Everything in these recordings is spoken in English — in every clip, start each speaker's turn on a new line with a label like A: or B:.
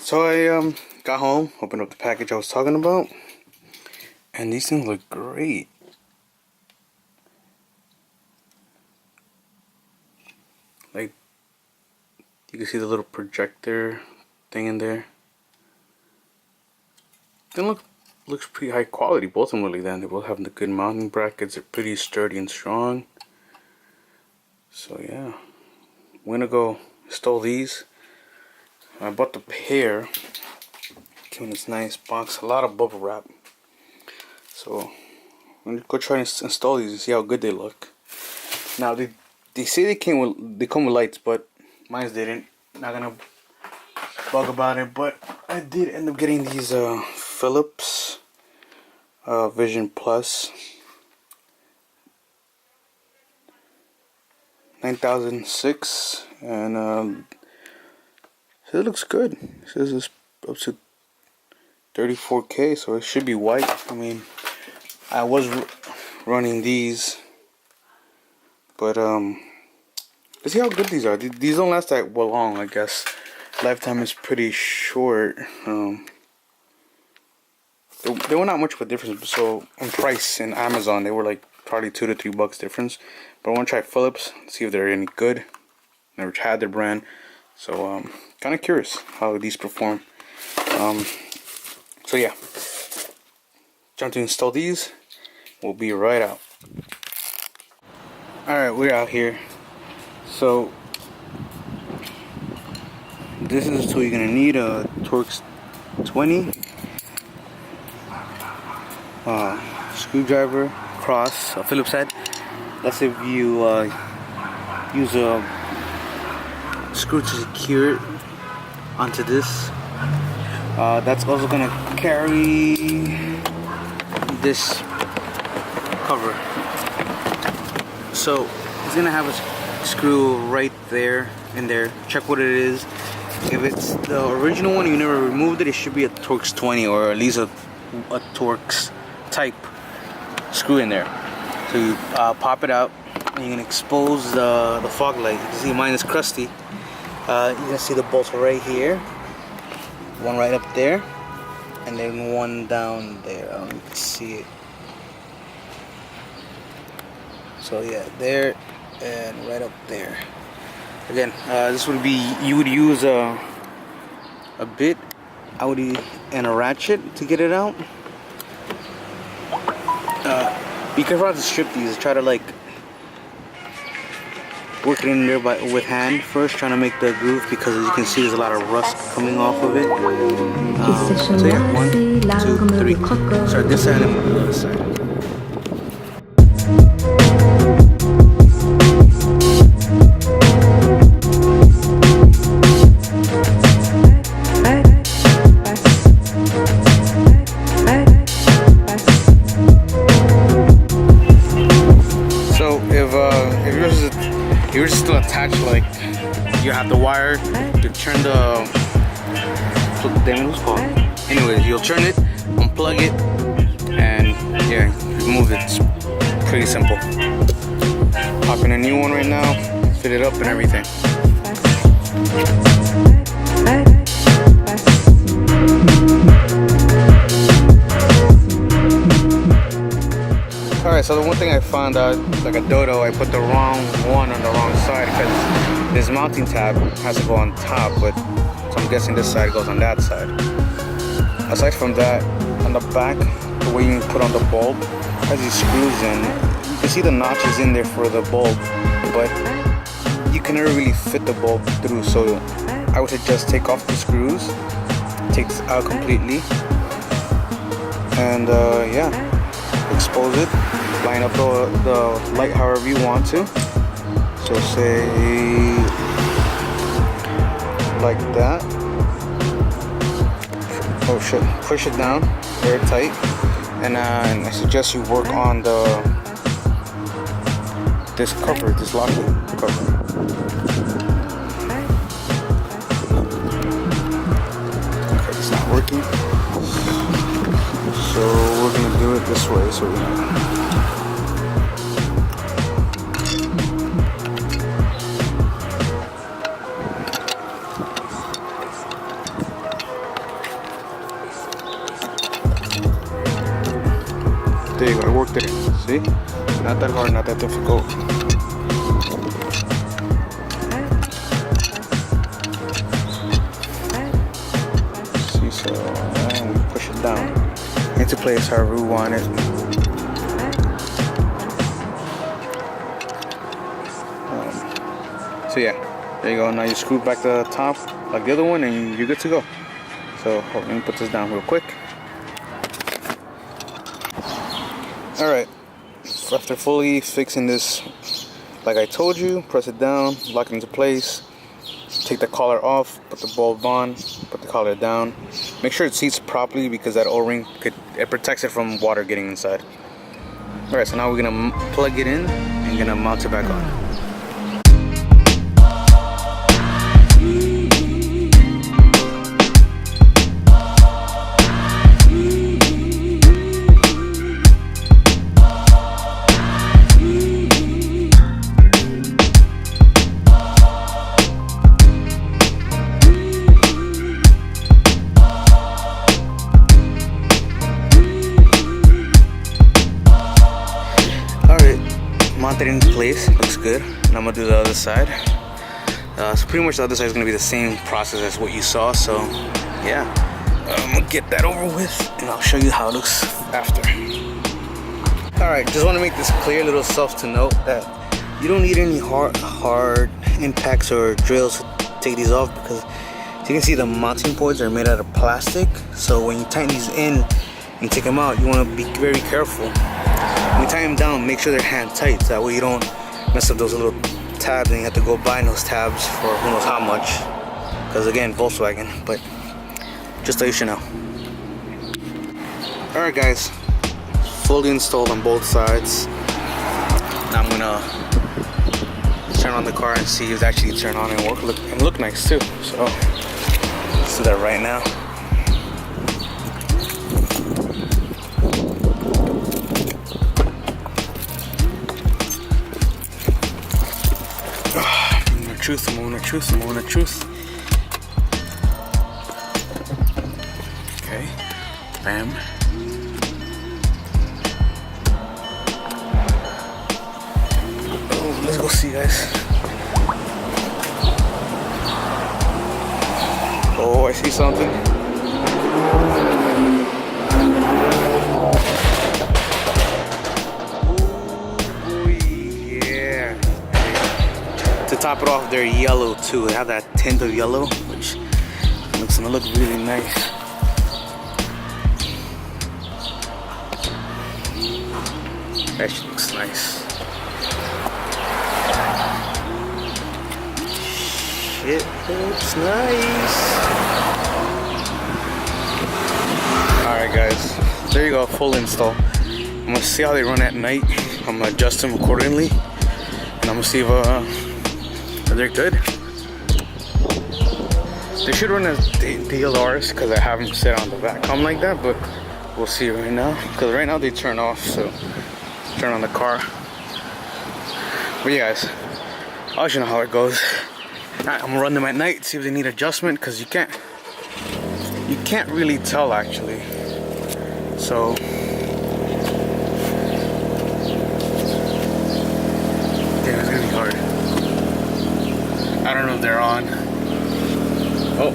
A: So I got home, opened up the package I was talking about, and these things look great. Like, you can see the little projector thing in there. They looks pretty high quality. Both of them look like that. They both have the good mounting brackets. They're pretty sturdy and strong. So yeah, I'm gonna go install these. I bought the pair. Came in this nice box, a lot of bubble wrap. So I'm gonna go try and install these and see how good they look. Now they say they come with lights, but mine didn't. Not gonna bug about it, but I did end up getting these Philips Vision Plus 9006, and so it looks good. It says it's up to 34K, so it should be white. I mean, I was running these, but let's see how good these are. These don't last that well long, I guess. Lifetime is pretty short. They were not much of a difference. So on price in Amazon, they were like probably $2 to $3 difference. But I want to try Philips, see if they're any good. Never had their brand, so kind of curious how these perform. So yeah, time to install these. We'll be right out. Alright, we're out here. So this is what you're gonna need: a Torx 20, screwdriver, cross, a Phillips head. That's if you use a screw to secure it onto this. That's also gonna carry this cover. So it's gonna have a screw right there in there. Check what it is. If it's the original one, you never removed it, it should be a Torx 20 or at least a Torx type screw in there. So you pop it out and you can expose the fog light. You can see mine is crusty. You can see the bolts right here. One right up there, and then one down there. I don't know if you can see it. So yeah, there and right up there. Again, this would be, you would use a bit, and a ratchet to get it out. Be careful not to strip these. Try to like work it in there with hand first, trying to make the groove, because as you can see there's a lot of rust coming off of it. So yeah, 1, 2, 3. Start this side and then the other side. So if yours is still attached, like you have the wire to turn the damn, what's called. Anyways, you'll turn it, unplug it, and yeah, remove it. It's pretty simple. Pop in a new one right now, fit it up and everything. Alright, so the one thing I found out, like a dodo, I put the wrong one on the wrong side, because this mounting tab has to go on top, but so I'm guessing this side goes on that side. Aside from that, on the back, the way you put on the bulb has these screws in. You can see the notches in there for the bulb, but you can never really fit the bulb through, so I would suggest take off the screws, take this out completely, and yeah, expose it, line up the light however you want to. So say like that. Oh shit, push it down very tight, and I suggest you work on this cover, this locking cover. Okay, it's not working, so we're gonna do it this way. So Not that hard, not that difficult. See, so and we push it down into place however we want it. So yeah, there you go. Now you screw back the top like the other one and you're good to go. So let me put this down real quick. Alright, after fully fixing this, like I told you, press it down, lock it into place, take the collar off, put the bulb on, put the collar down. Make sure it seats properly because that O-ring, it protects it from water getting inside. Alright, so now we're going to plug it in and going to mount it back on. Mounted in place, looks good. And I'm gonna do the other side. So pretty much the other side is gonna be the same process as what you saw. So yeah, I'm gonna get that over with, and I'll show you how it looks after. All right, just want to make this clear, little self to note that you don't need any hard impacts or drills to take these off, because as you can see the mounting boards are made out of plastic. So when you tighten these in and take them out, you want to be very careful. When you tighten them down, make sure they're hand tight, so that way you don't mess up those little tabs and you have to go buy those tabs for who knows how much, because again, Volkswagen. But just so you should know. Alright guys, fully installed on both sides. Now I'm gonna turn on the car and see if it actually turn on and work and look nice too. So let's do that right now. Moment of truth. Okay, bam. Oh, let's go see, guys. Oh, I see something. To top it off, they're yellow too. They have that tint of yellow, which looks gonna look really nice. That shit looks nice. Shit looks nice. Alright guys, there you go, full install. I'm gonna see how they run at night. I'm gonna adjust them accordingly, and I'm gonna see if they're good. They should run as DLRs because I have them set on the Vacom like that, but we'll see right now. Because right now they turn off, so turn on the car. But yeah, guys, I'll let you know how it goes. Alright, I'm gonna run them at night, see if they need adjustment, because you can't really tell actually. So yeah, it's gonna be hard. I don't know if they're on. Oh,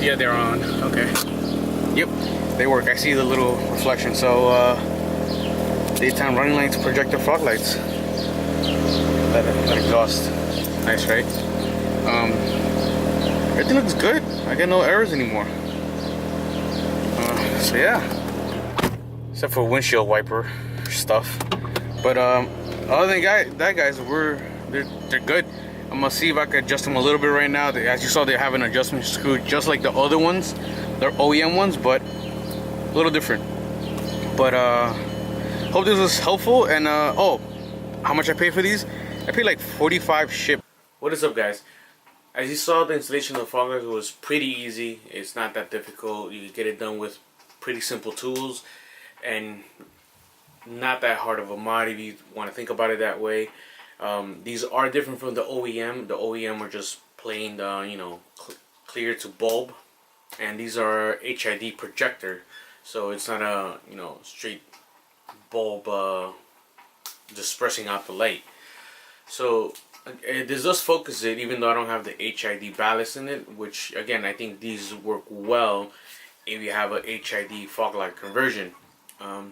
A: yeah, they're on. Okay. Yep, they work. I see the little reflection. So, daytime running lights, projector fog lights. That exhaust. Nice, right? Everything looks good. I get no errors anymore. So yeah. Except for windshield wiper stuff. But other than that, guys, they're good. I'm gonna see if I can adjust them a little bit right now. As you saw, they have an adjustment screw just like the other ones. They're OEM ones, but a little different. But hope this was helpful. And oh, how much I paid for these? I paid like $45 ship. What is up, guys? As you saw, the installation of the Foglights was pretty easy. It's not that difficult. You can get it done with pretty simple tools and not that hard of a mod if you want to think about it that way. These are different from the OEM. The OEM are just plain, clear to bulb, and these are HID projector, so it's not a straight bulb dispersing out the light. So this does focus it, even though I don't have the HID ballast in it, which again I think these work well if you have a HID fog light conversion.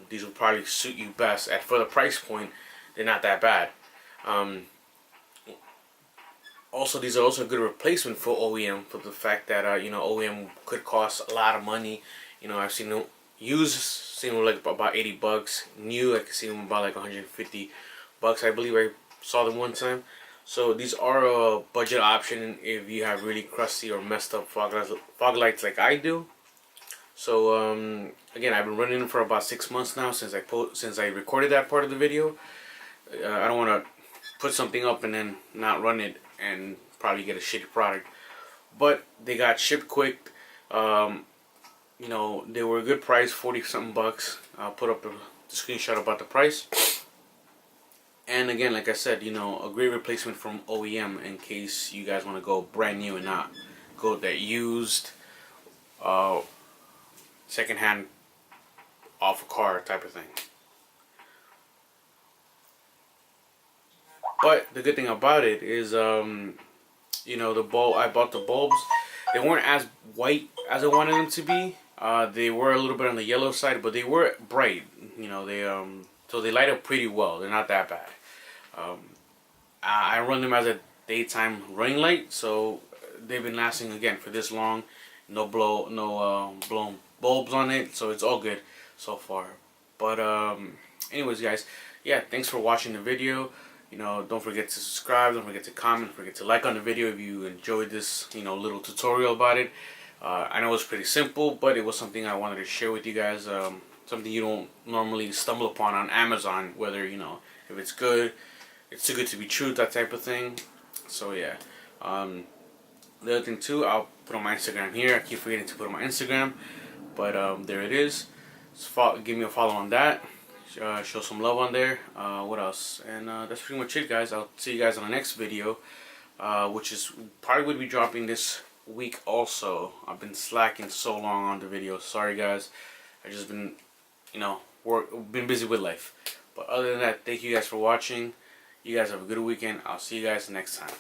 A: These will probably suit you best. At for the price point, they're not that bad. Also, these are also a good replacement for OEM, for the fact that you know, OEM could cost a lot of money. You know, I've seen them used, seen them like about $80. New, I can see them about like $150. I believe I saw them one time. So these are a budget option if you have really crusty or messed up fog lights like I do. So again, I've been running them for about 6 months now since I recorded that part of the video. I don't want to put something up and then not run it and probably get a shitty product. But they got shipped quick. You know, they were a good price, 40 something bucks. I'll put up the screenshot about the price. And again, like I said, you know, a great replacement from OEM in case you guys want to go brand new and not go that used, secondhand, off a car type of thing. But the good thing about it is, you know, I bought the bulbs. They weren't as white as I wanted them to be. They were a little bit on the yellow side, but they were bright. You know, so they light up pretty well. They're not that bad. I run them as a daytime running light, so they've been lasting again for this long. No blown bulbs on it, so it's all good so far. But anyways, guys, yeah, thanks for watching the video. You know, don't forget to subscribe, don't forget to comment, don't forget to like on the video if you enjoyed this, you know, little tutorial about it. I know it's pretty simple, but it was something I wanted to share with you guys. Something you don't normally stumble upon on Amazon, whether, you know, if it's good, it's too good to be true, that type of thing. So yeah. The other thing too, I'll put on my Instagram here. I keep forgetting to put on my Instagram, but there it is. Give me a follow on that. Show some love on there. What else? And that's pretty much it, guys. I'll see you guys on the next video, which is probably would be dropping this week also. I've been slacking so long on the video. Sorry, guys. I've just been, you know, been busy with life. But other than that, thank you guys for watching. You guys have a good weekend. I'll see you guys next time.